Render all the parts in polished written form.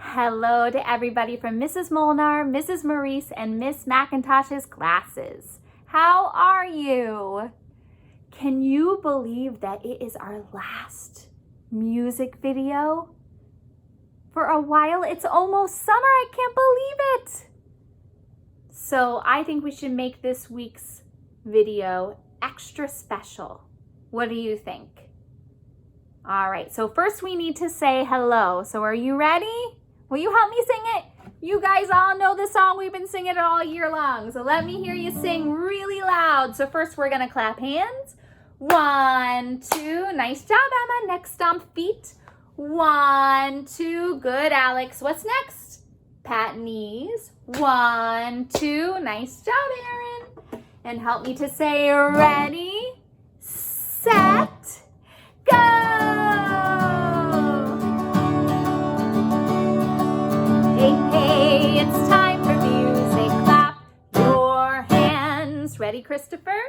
Hello to everybody from Mrs. Molnar, Mrs. Maresse, and Miss MacIntosh's classes. How are you? Can you believe that it is our last music video? For a while, it's almost summer. I can't believe it. So I think we should make this week's video extra special. What do you think? All right, so first we need to say hello. So are you ready? Will you help me sing it? You guys all know the song. We've been singing it all year long. So let me hear you sing really loud. So first we're gonna clap hands. 1, 2, nice job, Emma. Next, stomp feet. 1, 2, good, Alex. What's next? Pat knees. 1, 2, nice job, Aaron. And help me to say ready, set, go. Hey, it's time for music. Clap your hands. Ready, Christopher?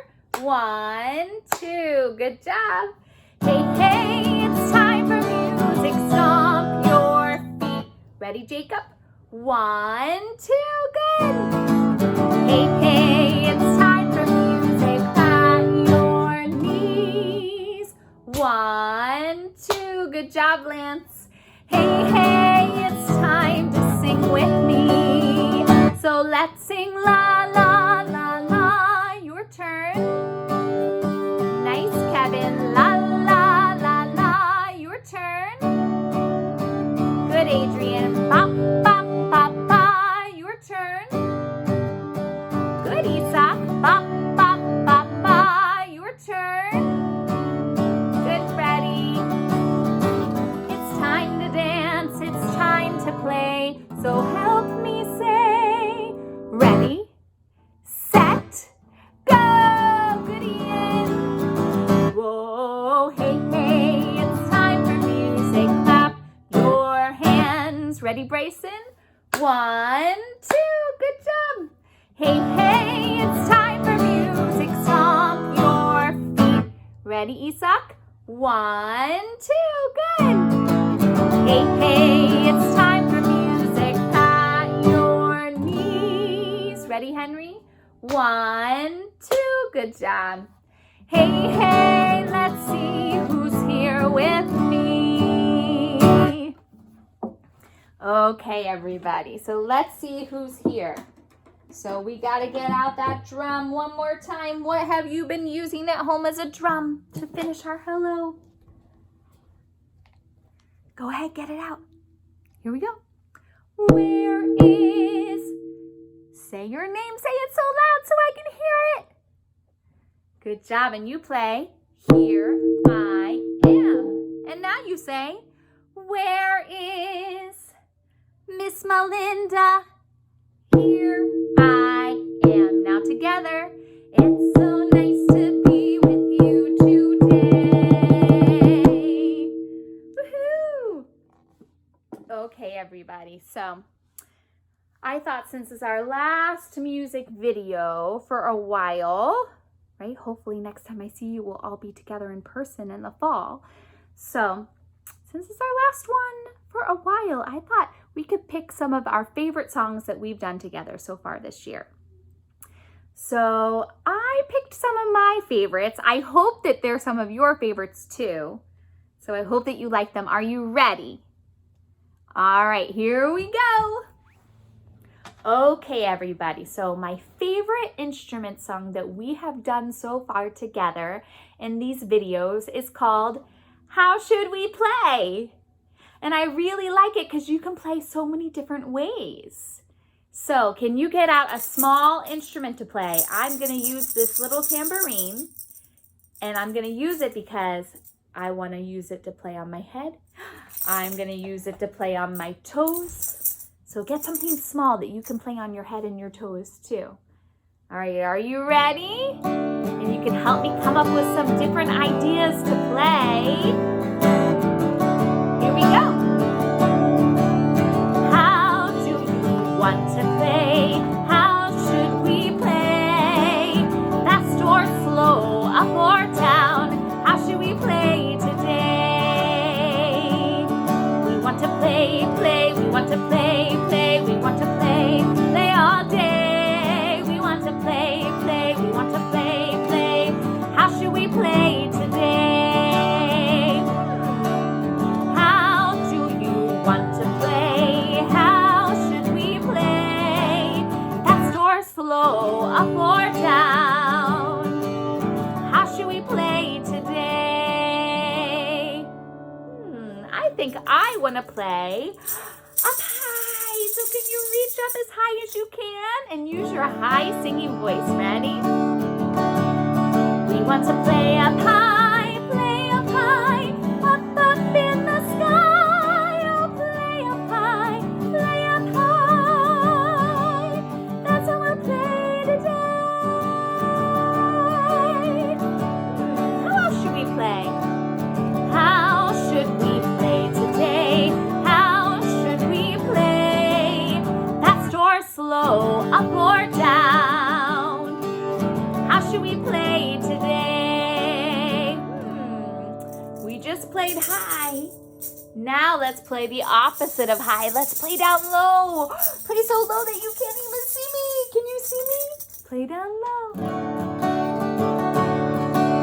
1, 2. Good job. Hey, it's time for music. Stomp your feet. Ready, Jacob? 1, 2. Good. Hey, it's time for music. Pat your knees. 1, 2. Good job, Lance. Hey, it's time to sing with me. So let's sing la, la, la, la. Your turn. Nice, Kevin. La, la, la, la. Your turn. Good, Adrian. Bop, bop, bop, bop. Your turn. Good, Isak. Bop, bop, bop, bop. Your turn. Good, Freddie. It's time to dance. It's time to play. So help me say, ready, set, go. Good, Ian. Whoa, hey, it's time for music. Clap your hands. Ready, Bryson? 1, 2. Good job. Hey, it's time for music. Stomp your feet. Ready, Isak? 1, 2. Good. Hey, it's time for music. Pat your knees. Ready, Henry? 1, 2. Good job. Hey, let's see who's here with me. Okay, everybody. So let's see who's here. So we got to get out that drum one more time. What have you been using at home as a drum to finish our hello? Go ahead, get it out. Here we go. Where is? Say your name. Say it so loud so I can hear it. Good job. And you play, here I am. And now you say, where is Miss Melinda? Here I am. Now together, it's so nice to be with you today. Woohoo! Okay, everybody. So I thought since it's our last music video for a while, right? Hopefully next time I see you, we'll all be together in person in the fall. So since it's our last one for a while, I thought we could pick some of our favorite songs that we've done together so far this year. So I picked some of my favorites. I hope that they're some of your favorites too. So I hope that you like them. Are you ready? All right, here we go. Okay, everybody. So my favorite instrument song that we have done so far together in these videos is called How Should We Play? And I really like it because you can play so many different ways. So can you get out a small instrument to play? I'm going to use this little tambourine, and I'm going to use it because I want to use it to play on my head. I'm going to use it to play on my toes. So get something small that you can play on your head and your toes too. All right, are you ready? And you can help me come up with some different ideas to play. Here we go. How do you want to play? How should we play? Fast or slow, up or down? How should we play today? We want to play, we want to play, play, we want to play, play all day. We want to play, play, we want to play, play. How should we play today? How do you want to play? How should we play? Fast or slow, up or down? How should we play today? I think I want to play up high. So can you reach up as high as you can and use your high singing voice? Ready? We want to play up high, play up high, up, up in the sky. Oh, play up high, play up high. That's how we'll play today. How else should we play? How should we play today? How should we play? Fast or slow, up or down? How should we play today? We just played high. Now let's play the opposite of high. Let's play down low. Play so low that you can't even see me. Can you see me? Play down low.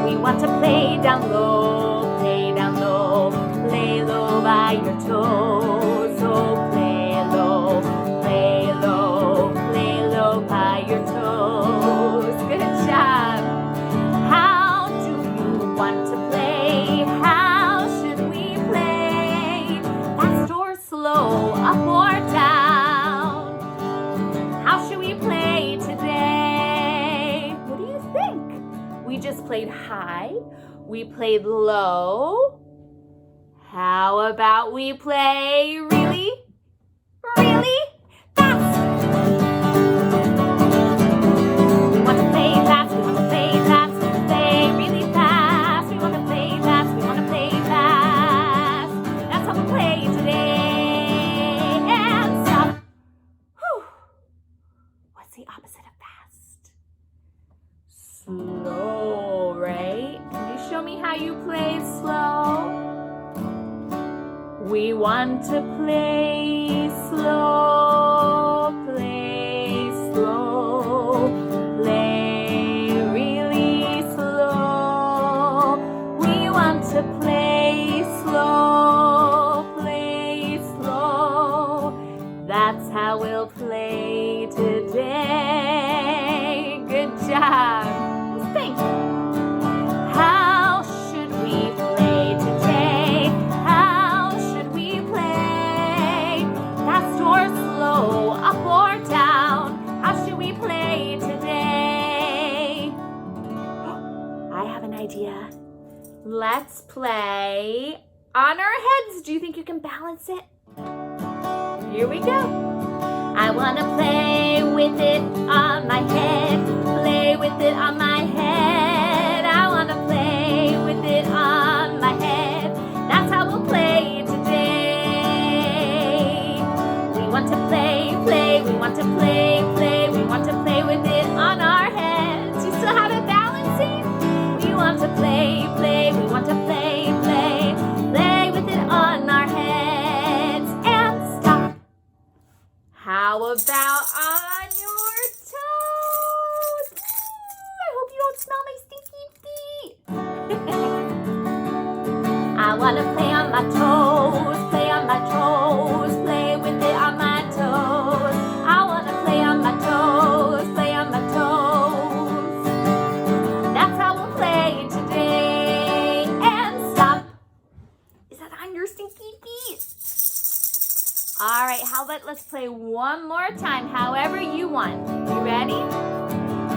We want to play down low, play down low, play low by your toes. So play low, play low, play low by your toes. Good job. How do you want to play? How should we play? Fast or slow, up or down? How should we play today? What do you think? We just played high. We played low. How about we play really, really fast? We want to play fast. We want to play fast. Play really fast. We want to play fast. We want to play fast. That's how we play today. And stop. Whew. What's the opposite of fast? Slow, right? Can you show me how you play slow? We want to play slow, play slow, play really slow. We want to play slow, play slow. That's how we'll play today. Good job. Let's think. How should we play today? How should we play? Fast or slow, up or down? How should we play today? I have an idea. Let's play on our heads. Do you think you can balance it? Here we go. I want to play with it on my head. Play with it on my head. I want to play with it on my head. That's how we'll play today. We want to play, play. We want to play, play. We want to play with it on our heads. You still have it balancing? We want to play, play. We want to play, play. Play with it on our heads. And stop. How about on your toes? I hope you don't smell my stinky feet. I want to play on my toes, play on my toes, play with it on my toes. I want to play on my toes, play on my toes. That's how we'll play today. And stop. Is that on your stinky feet? All right, how about let's play one more time, however you want. You ready?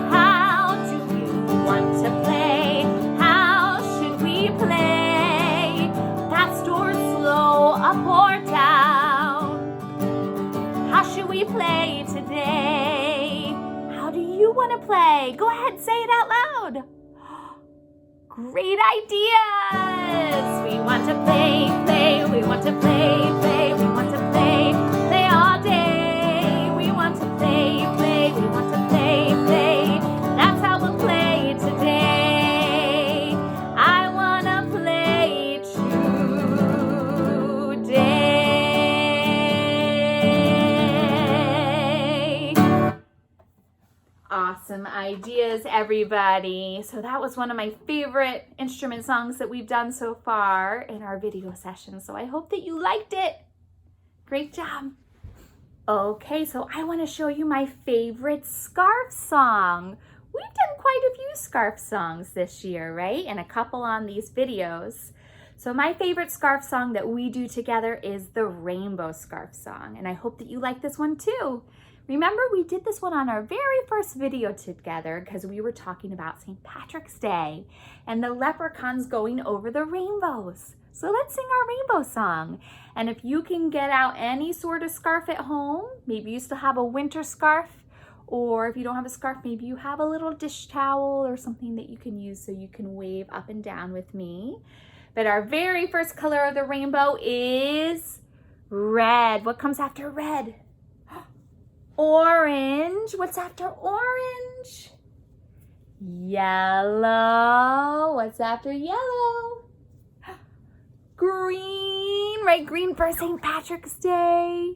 How do you want to play? How should we play? Fast or slow, up or down? How should we play today? How do you want to play? Go ahead, say it out loud. Great ideas! We want to play, play, we want to play, play, we want to play, play all day. We want to play, play, we want to play, play. That's how we'll play today. I want to play today. awesome ideas, everybody. So that was one of my favorite instrument songs that we've done so far in our video session. So I hope that you liked it. Great job. Okay, so I want to show you my favorite scarf song. We've done quite a few scarf songs this year, right? And a couple on these videos. So my favorite scarf song that we do together is the Rainbow Scarf Song. And I hope that you like this one too. Remember, we did this one on our very first video together because we were talking about St. Patrick's Day and the leprechauns going over the rainbows. So let's sing our rainbow song. And if you can get out any sort of scarf at home, maybe you still have a winter scarf, or if you don't have a scarf, maybe you have a little dish towel or something that you can use so you can wave up and down with me. But our very first color of the rainbow is red. What comes after red? Orange. What's after orange? Yellow. What's after yellow? Green. Right, green for St. Patrick's Day.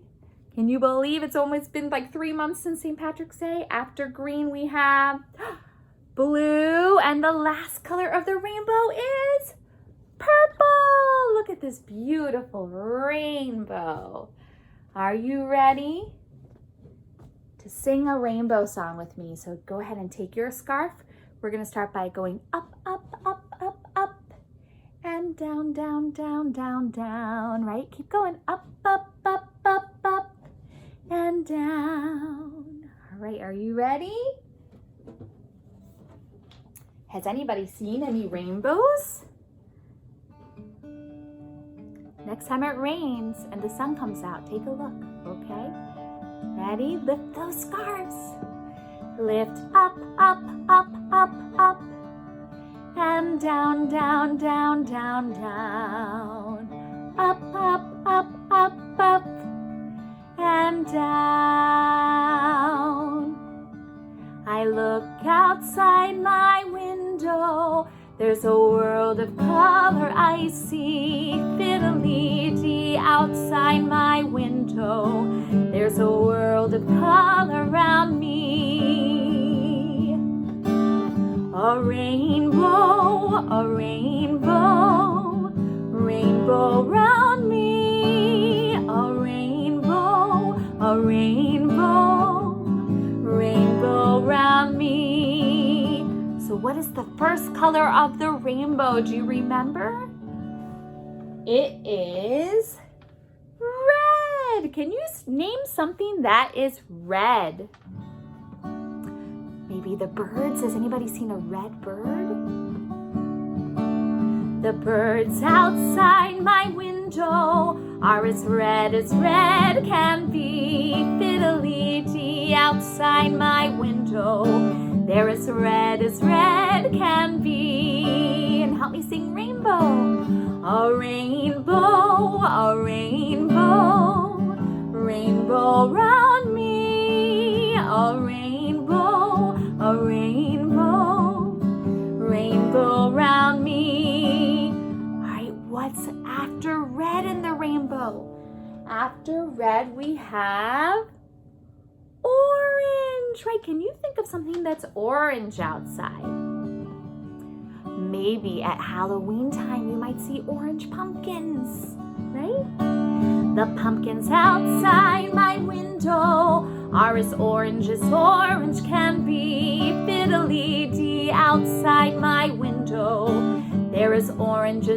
Can you believe it's almost been like 3 months since St. Patrick's Day? After green we have blue. And the last color of the rainbow is purple. Look at this beautiful rainbow. Are you ready to sing a rainbow song with me? So go ahead and take your scarf. We're going to start by going up, up, up, up, up, and down, down, down, down, down, right? Keep going up, up, up, up, up, and down. All right, are you ready? Has anybody seen any rainbows? Next time it rains and the sun comes out, take a look, okay? Ready? Lift those scarves. Lift up, up, up, up, up, and down, down, down, down, down. Up, up, up, up, up, and down. I look outside my window. There's a world of color I see, fiddly-dee outside my window. There's a world of color around me. A rainbow, rainbow round me. A rainbow, rainbow round me. So what is the first color of the rainbow? Do you remember? It is red. Can you name something that is red? Maybe the birds. Has anybody seen a red bird? The birds outside my window are as red can be. Fiddly-dee outside my window. They're as red can be. And help me sing rainbow. A rainbow, rainbow round me. A rainbow, rainbow round me. All right, what's after red in the rainbow? After red we have orange, right? Can you think of something that's orange outside? Maybe at Halloween time you might see orange pumpkins, right? The pumpkins outside my window are as orange can be. Fiddly-dee outside my window. They're as orange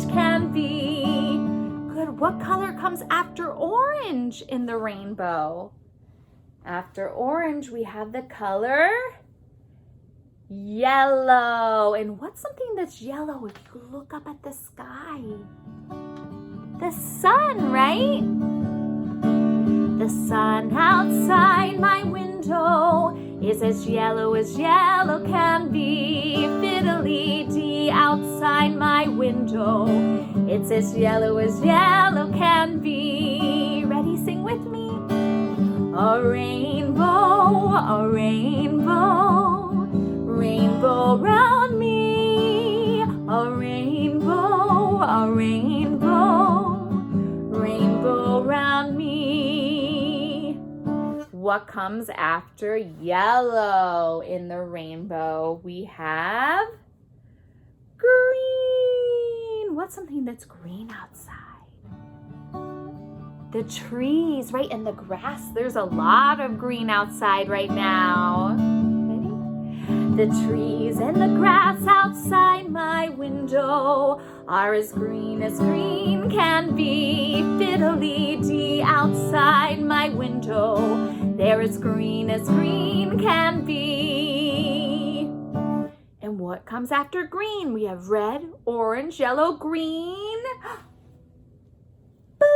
can be. Good. What color comes after orange in the rainbow? After orange, we have the color yellow. And what's something that's yellow if you look up at the sky? The sun, right? The sun outside my window is as yellow can be. Fiddly-dee outside my window. It's as yellow can be. Ready? Sing with me. A rainbow, rainbow round me. A rainbow, rainbow round me. what comes after yellow in the rainbow? We have green. What's something that's green outside? The trees, right? And the grass. There's a lot of green outside right now. Ready? The trees and the grass outside my window are as green can be. Fiddly-dee outside my window, they're as green can be. And what comes after green? We have red, orange, yellow, green, blue,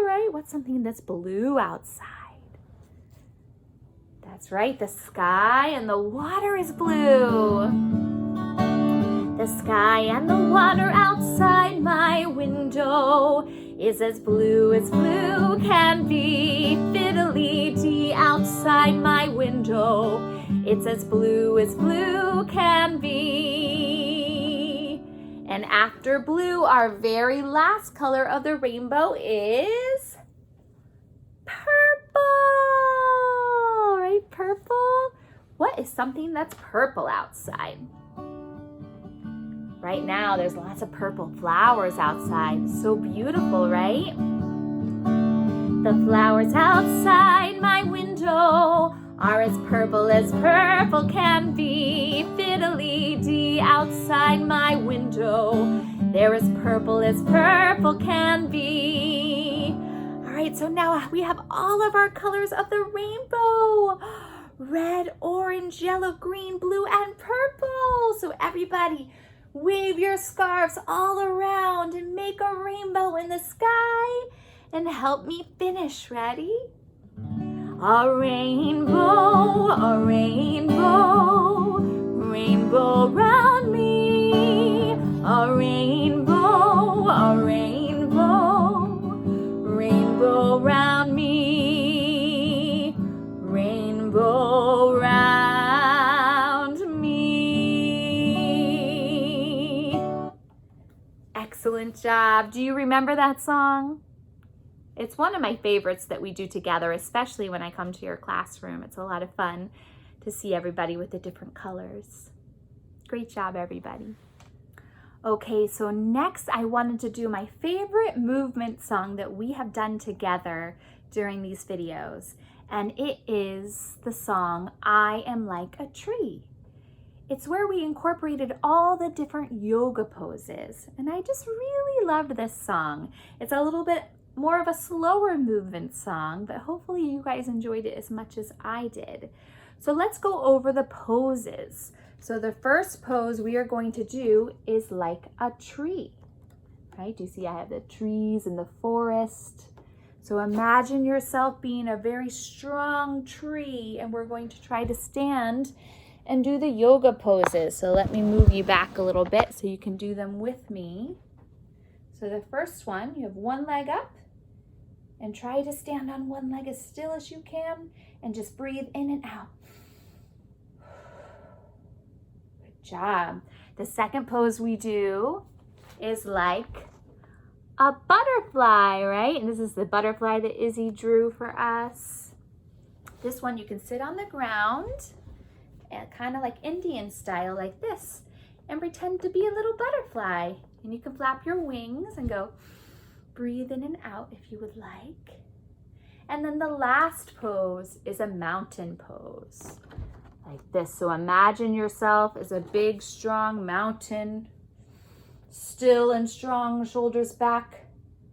right? What's something that's blue outside? That's right, the sky and the water is blue. The sky and the water outside my window is as blue can be. Fiddly-dee outside my window, it's as blue can be. And after blue, our very last color of the rainbow is purple, right? Purple. What is something that's purple outside? Right now, there's lots of purple flowers outside. So beautiful, right? The flowers outside my window are as purple can be. Fiddly-dee outside my window, they're as purple can be. All right, so now we have all of our colors of the rainbow. Red, orange, yellow, green, blue, and purple. So everybody, wave your scarves all around and make a rainbow in the sky and help me finish. Ready? A rainbow, rainbow round me. A rainbow, rainbow round me. Rainbow round me. Excellent job. Do you remember that song? It's one of my favorites that we do together, especially when I come to your classroom. It's a lot of fun to see everybody with the different colors. Great job, everybody. Okay, so next I wanted to do my favorite movement song that we have done together during these videos, and it is the song, I Am Like a Tree. It's where we incorporated all the different yoga poses, and I just really loved this song. It's a little bit more of a slower movement song, but hopefully you guys enjoyed it as much as I did. So let's go over the poses. So the first pose we are going to do is like a tree, right? Do you see I have the trees in the forest? So imagine yourself being a very strong tree, and we're going to try to stand and do the yoga poses. So let me move you back a little bit so you can do them with me. So the first one, you have one leg up and try to stand on one leg as still as you can and just breathe in and out. Good job. The second pose we do is like a butterfly, right? And this is the butterfly that Izzy drew for us. This one you can sit on the ground and kind of like Indian style like this and pretend to be a little butterfly. And you can flap your wings and go breathe in and out if you would like. And then the last pose is a mountain pose like this. So imagine yourself as a big, strong mountain, still and strong, shoulders back,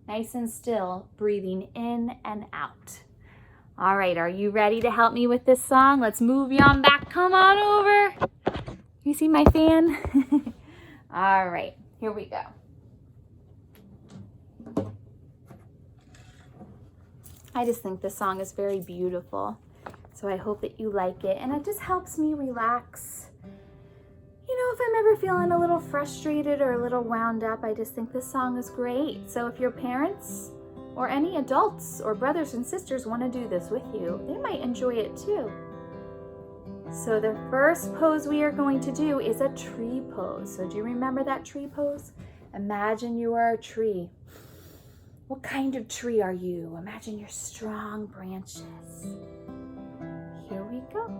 nice and still, breathing in and out. All right, are you ready to help me with this song? Let's move you on back. Come on over. You see my fan? All right, here we go. I just think this song is very beautiful. So I hope that you like it. And it just helps me relax. You know, if I'm ever feeling a little frustrated or a little wound up, I just think this song is great. So if your parents or any adults or brothers and sisters want to do this with you, they might enjoy it too. So the first pose we are going to do is a tree pose. So do you remember that tree pose? Imagine you are a tree. What kind of tree are you? Imagine your strong branches. Here we go.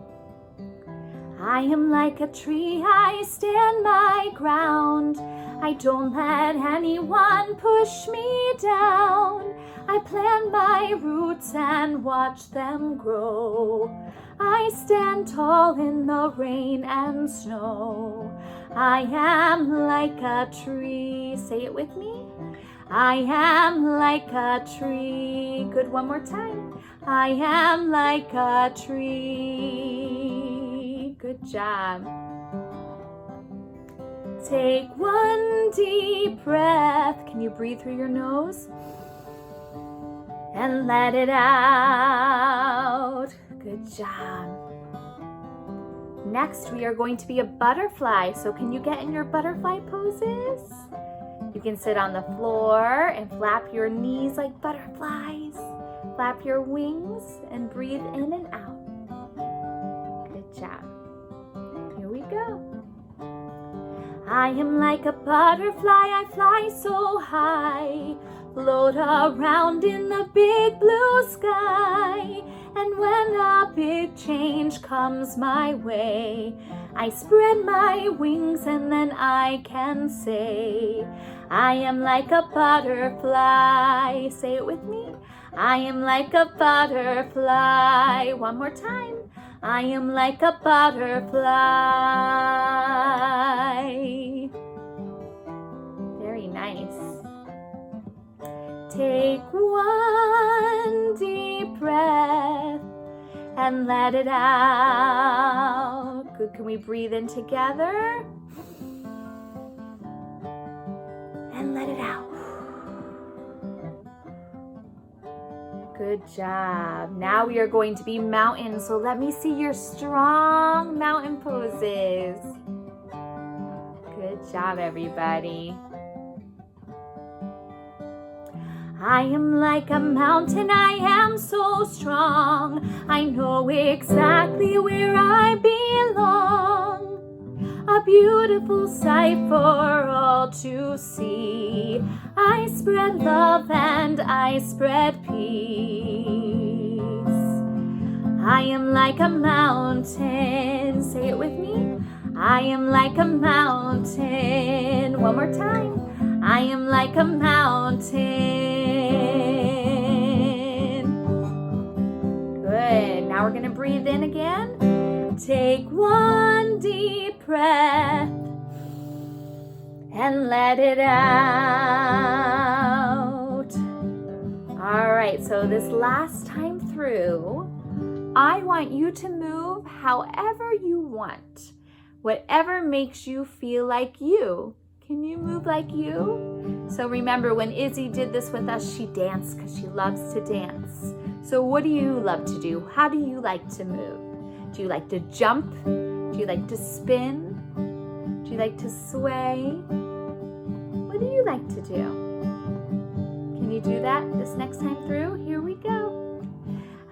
I am like a tree, I stand my ground. I don't let anyone push me down. I plant my roots and watch them grow. I stand tall in the rain and snow. I am like a tree. Say it with me. I am like a tree. Good, one more time. I am like a tree. Good job. Take one deep breath. Can you breathe through your nose? And let it out. Good job. Next, we are going to be a butterfly. So can you get in your butterfly poses? You can sit on the floor and flap your knees like butterflies. Flap your wings and breathe in and out. Good job. Here we go. I am like a butterfly, I fly so high. Float around in the big blue sky. And when a big change comes my way, I spread my wings and then I can say, I am like a butterfly. Say it with me. I am like a butterfly. One more time. I am like a butterfly. Very nice. Take one deep breath and let it out. Good. Can we breathe in together? And let it out. Good job. Now we are going to be mountains. So let me see your strong mountain poses. Good job, everybody. I am like a mountain, I am so strong. I know exactly where I belong. A beautiful sight for all to see. I spread love and I spread peace. I am like a mountain. Say it with me. I am like a mountain. One more time. I am like a mountain. Good. Now we're going to breathe in again. Take one deep breath and let it out. All right, so this last time through, I want you to move however you want. Whatever makes you feel like you. Can you move like you? So remember, when Izzy did this with us, she danced because she loves to dance. So what do you love to do? How do you like to move? Do you like to jump? Do you like to spin? Do you like to sway? What do you like to do? Can you do that this next time through? Here we go.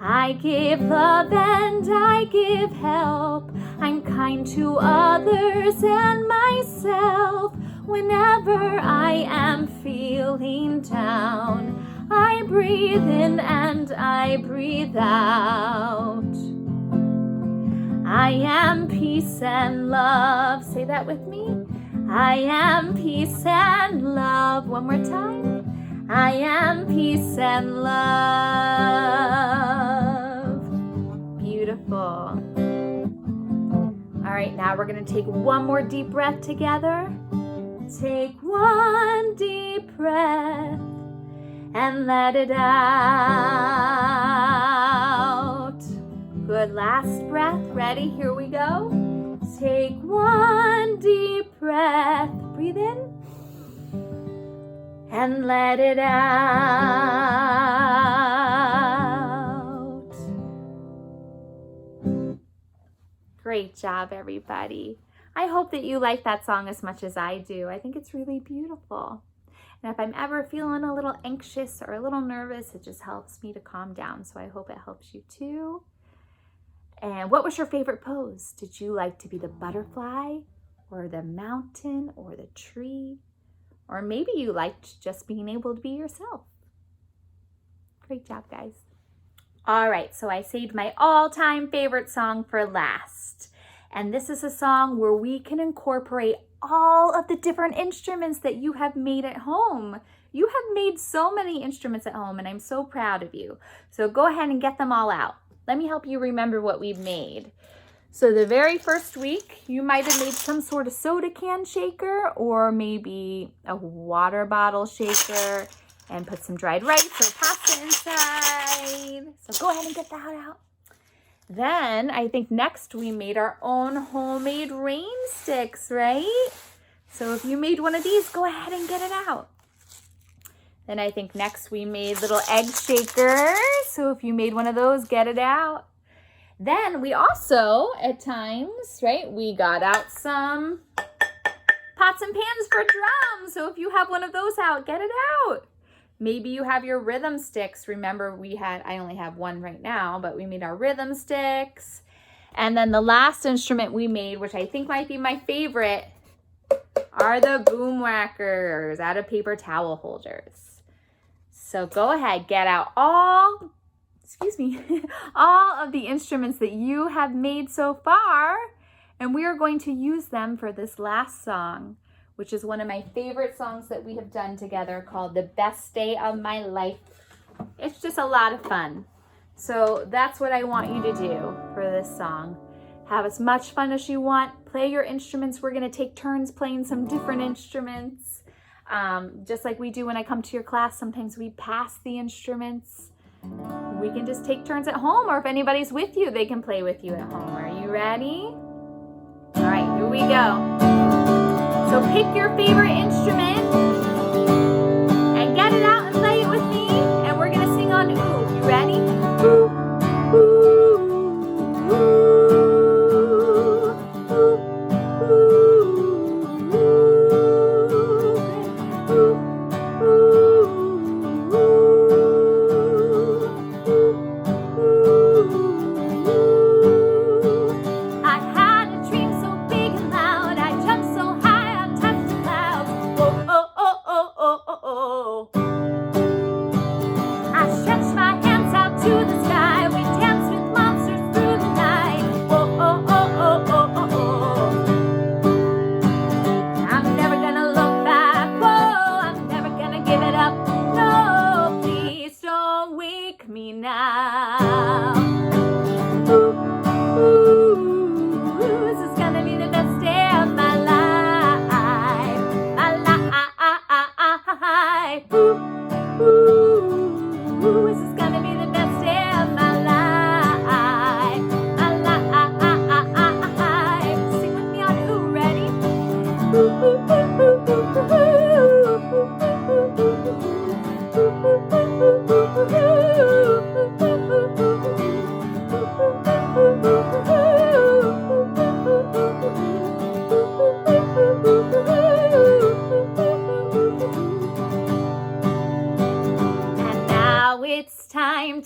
I give love and I give help. I'm kind to others and myself. Whenever I am feeling down, I breathe in and I breathe out. I am peace and love. Say that with me. I am peace and love. One more time. I am peace and love. Beautiful. All right, now we're going to take one more deep breath together. Take one deep breath and let it out. Good, last breath. Ready? Here we go. Take one deep breath. Breathe in. And let it out. Great job, everybody. I hope that you like that song as much as I do. I think it's really beautiful. And if I'm ever feeling a little anxious or a little nervous, it just helps me to calm down. So I hope it helps you too. And what was your favorite pose? Did you like to be the butterfly or the mountain or the tree? Or maybe you liked just being able to be yourself. Great job, guys. All right, so I saved my all-time favorite song for last. And this is a song where we can incorporate all of the different instruments that you have made at home. You have made so many instruments at home, and I'm so proud of you. So go ahead and get them all out. Let me help you remember what we've made. So the very first week, you might have made some sort of soda can shaker or maybe a water bottle shaker and put some dried rice or pasta inside. So go ahead and get that out. Then I think next we made our own homemade rain sticks, right? So if you made one of these, go ahead and get it out. Then I think next we made little egg shakers. So if you made one of those, get it out. Then we also, at times, right, we got out some pots and pans for drums. So if you have one of those out, get it out. Maybe you have your rhythm sticks. Remember, I only have one right now, but we made our rhythm sticks. And then the last instrument we made, which I think might be my favorite, are the boom whackers out of paper towel holders. So go ahead, get out all of the instruments that you have made so far, and we are going to use them for this last song, which is one of my favorite songs that we have done together, called The Best Day of My Life. It's just a lot of fun. So that's what I want you to do for this song. Have as much fun as you want. Play your instruments. We're going to take turns playing some different instruments. Just like we do when I come to your class, sometimes we pass the instruments. We can just take turns at home, or if anybody's with you, they can play with you at home. Are you ready? All right, here we go. So pick your favorite instrument and get it out and play it with me. And we're going to sing on Ooh. You ready? Ooh, ooh, ooh, ooh,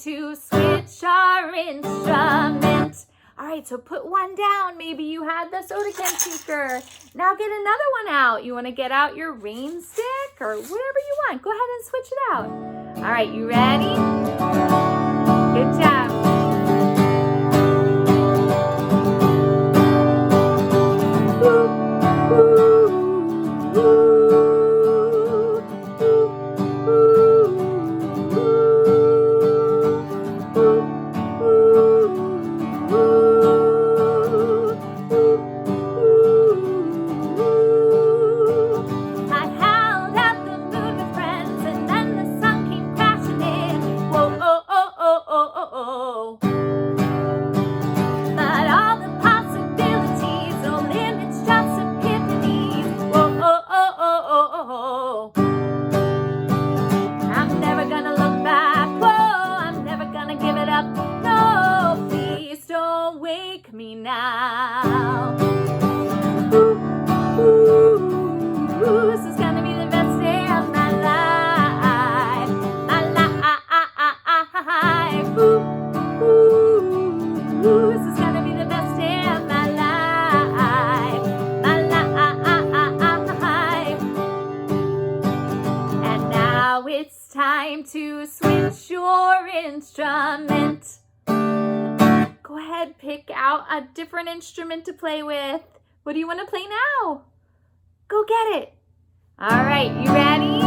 to switch our instrument. All right, so put one down. Maybe you had the soda can shaker. Now get another one out. You want to get out your rain stick or whatever you want. Go ahead and switch it out. All right, you ready? Good job. Whoa, instrument. Go ahead, pick out a different instrument to play with. What do you want to play now? Go get it. All right, you ready?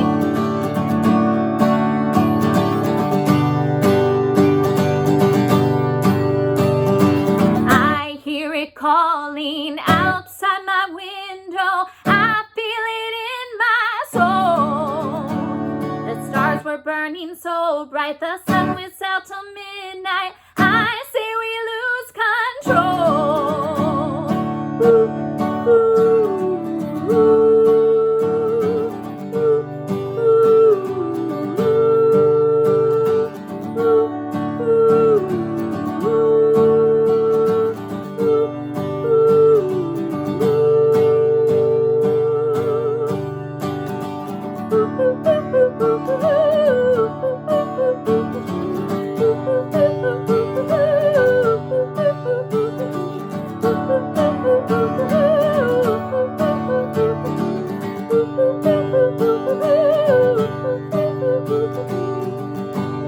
I hear it calling outside my window. I feel it in my soul. The stars were burning so bright, the sun was out till midnight. I say we lose control. Ooh, ooh, ooh.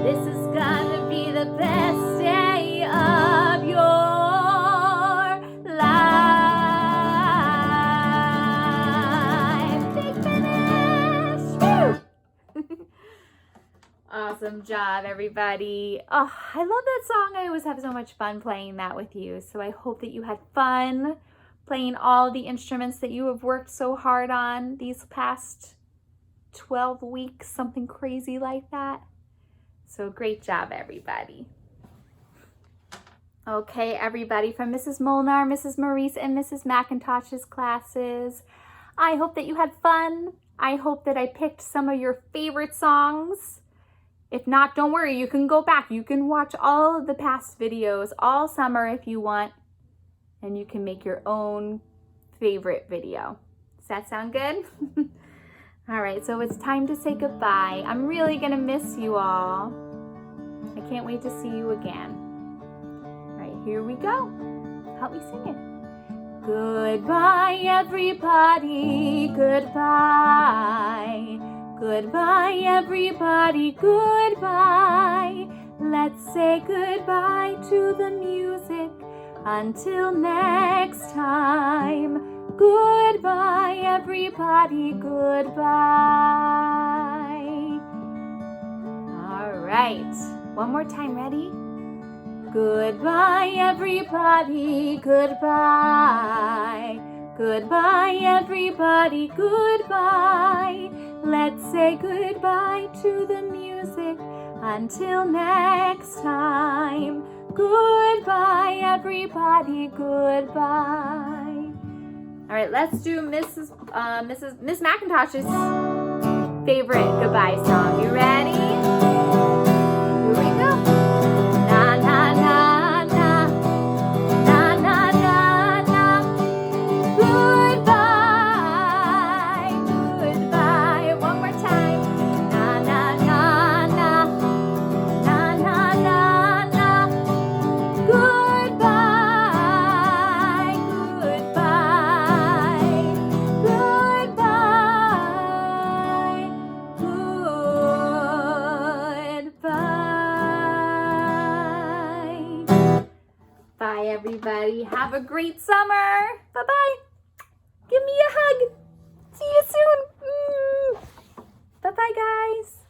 This is gonna be the best day of your life. Big finish! Woo! Awesome job, everybody. Oh, I love that song. I always have so much fun playing that with you. So I hope that you had fun playing all the instruments that you have worked so hard on these past 12 weeks, something crazy like that. So great job, everybody. Okay, everybody, from Mrs. Molnar, Mrs. Maresse, and Mrs. MacIntosh's classes, I hope that you had fun. I hope that I picked some of your favorite songs. If not, don't worry, you can go back. You can watch all of the past videos all summer if you want, and you can make your own favorite video. Does that sound good? All right, so it's time to say goodbye. I'm really gonna miss you all. I can't wait to see you again. All right, here we go. Help me sing it. Goodbye, everybody, goodbye. Goodbye, everybody, goodbye. Let's say goodbye to the music until next time. Goodbye, everybody, goodbye. All right, one more time, ready? Goodbye, everybody, goodbye. Goodbye, everybody, goodbye. Let's say goodbye to the music until next time. Goodbye, everybody, goodbye. All right, let's do Miss MacIntosh's favorite goodbye song. You ready? Here we go. Na na na na, na na na na. Goodbye, goodbye. One more time. Na na na na, na na na na. Goodbye, goodbye, goodbye, goodbye. Bye, everybody. Have a great summer. Bye-bye. Give me a hug. See you soon. Bye-bye, guys.